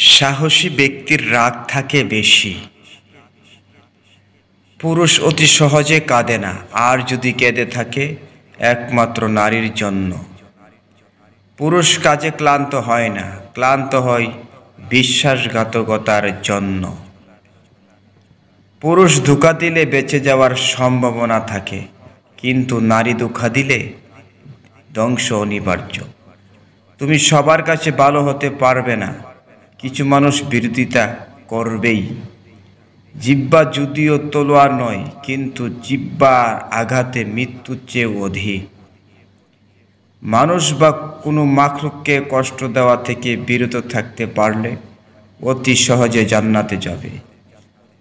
সাহসী ব্যক্তির রাগ থাকে বেশি। পুরুষ অতি সহজে কাঁদে না, আর যদি কেঁদে থাকে একমাত্র নারীর জন্য। পুরুষ কাজে ক্লান্ত হয় না, ক্লান্ত হয় বিশ্বাসঘাতকতার জন্য। পুরুষ ধোঁকা দিলে বেঁচে যাওয়ার সম্ভাবনা থাকে, কিন্তু নারী ধোঁকা দিলে ধ্বংস অনিবার্য। তুমি সবার কাছে ভালো হতে পারবে না, কিছু মানুষ বিরোধিতা করবেই। জিহ্বা যদিও তলোয়ার নয়, কিন্তু জিহ্বার আঘাতে মৃত্যুর চেয়েও অধিক। মানুষ বা কোনো মাখলুককে কষ্ট দেওয়া থেকে বিরত থাকতে পারলে অতি সহজে জান্নাতে যাবে।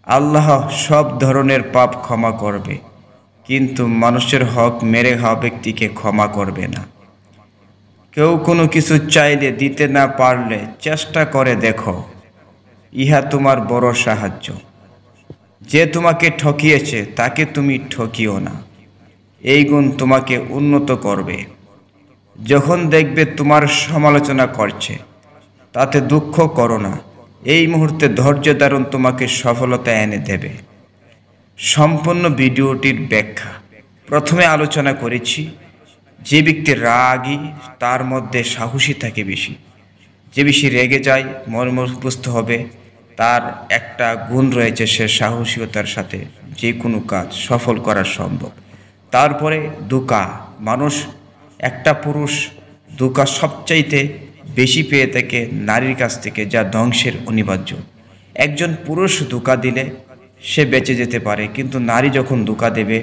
আল্লাহ সব ধরনের পাপ ক্ষমা করবে, কিন্তু মানুষের হক মেরে খাওয়া ব্যক্তিকে ক্ষমা করবে না। কেউ কোনো কিছু চাইলে দিতে না পারলে চেষ্টা করে দেখো, ইহা তোমার বড় সাহায্য। যে তোমাকে ঠকিয়েছে তাকে তুমি ঠকিও না, এই গুণ তোমাকে উন্নত করবে। যখন দেখবে তোমার সমালোচনা করছে, তাতে দুঃখ করো না, এই মুহূর্তে ধৈর্য ধারণ তোমাকে সফলতা এনে দেবে। সম্পূর্ণ ভিডিওটির ব্যাখ্যা প্রথমে আলোচনা করেছি। যে ব্যক্তি রাগী তার মধ্যে সাহসী থাকে বেশি। যে বেশি রেগে যায় বুঝতে হবে তার একটা গুণ রয়েছে, সে সাহসিকতার সাথে যে কোনো কাজ সফল করা সম্ভব। তারপরে ধোঁকা, মানুষ একটা পুরুষ ধোঁকা সবচাইতে বেশি পেয়ে থাকে নারীর কাছ থেকে, যা ধ্বংসের অনিবার্য। একজন পুরুষ ধোঁকা দিলে সে বেঁচে যেতে পারে, কিন্তু নারী যখন ধোঁকা দেবে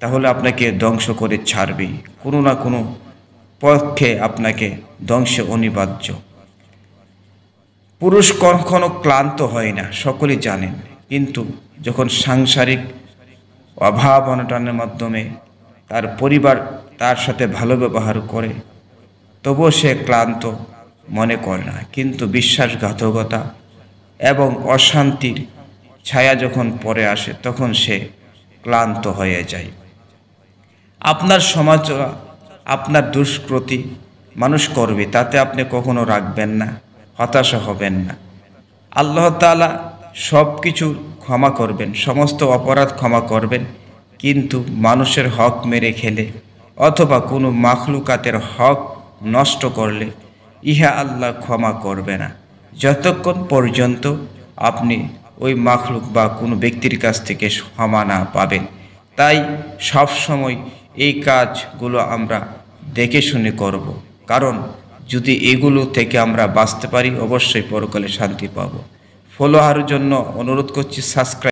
তাহলে আপনাকে ধ্বংস করে ছাড়বেই, কোনো না কোনো পক্ষে আপনাকে ধ্বংসে অনিবার্য। পুরুষ কখনো ক্লান্ত হয় না, সকলেই জানেন, কিন্তু যখন সাংসারিক অভাব অনটনের মাধ্যমে তার পরিবার তার সাথে ভালো ব্যবহার করে, তবুও সে ক্লান্ত মনে করে না। কিন্তু বিশ্বাসঘাতকতা এবং অশান্তির ছায়া যখন পরে আসে, তখন সে ক্লান্ত হয়ে যায়। আপনার সমাজ আপনার দুষ্কৃতি মানুষ করবে, তাতে আপনি কখনো রাখবেন না, হতাশা হবেন না। আল্লাহ তাআলা সব কিছু ক্ষমা করবেন, সমস্ত অপরাধ ক্ষমা করবেন, কিন্তু মানুষের হক মেরে খেলে অথবা কোনো মাখলুকাতের হক নষ্ট করলে ইহা আল্লাহ ক্ষমা করবে না, যতক্ষণ পর্যন্ত আপনি ওই মাখলুক বা কোনো ব্যক্তির কাছ থেকে ক্ষমা না পাবেন। তাই সব সময় এই কাজগুলো আমরা দেখে শুনে করব, কারণ যদি এগুলো থেকে আমরা বাঁচতে পারি অবশ্যই পরকালে শান্তি পাব। ফলোয়ারের জন্য অনুরোধ করছি, সাবস্ক্রাইব।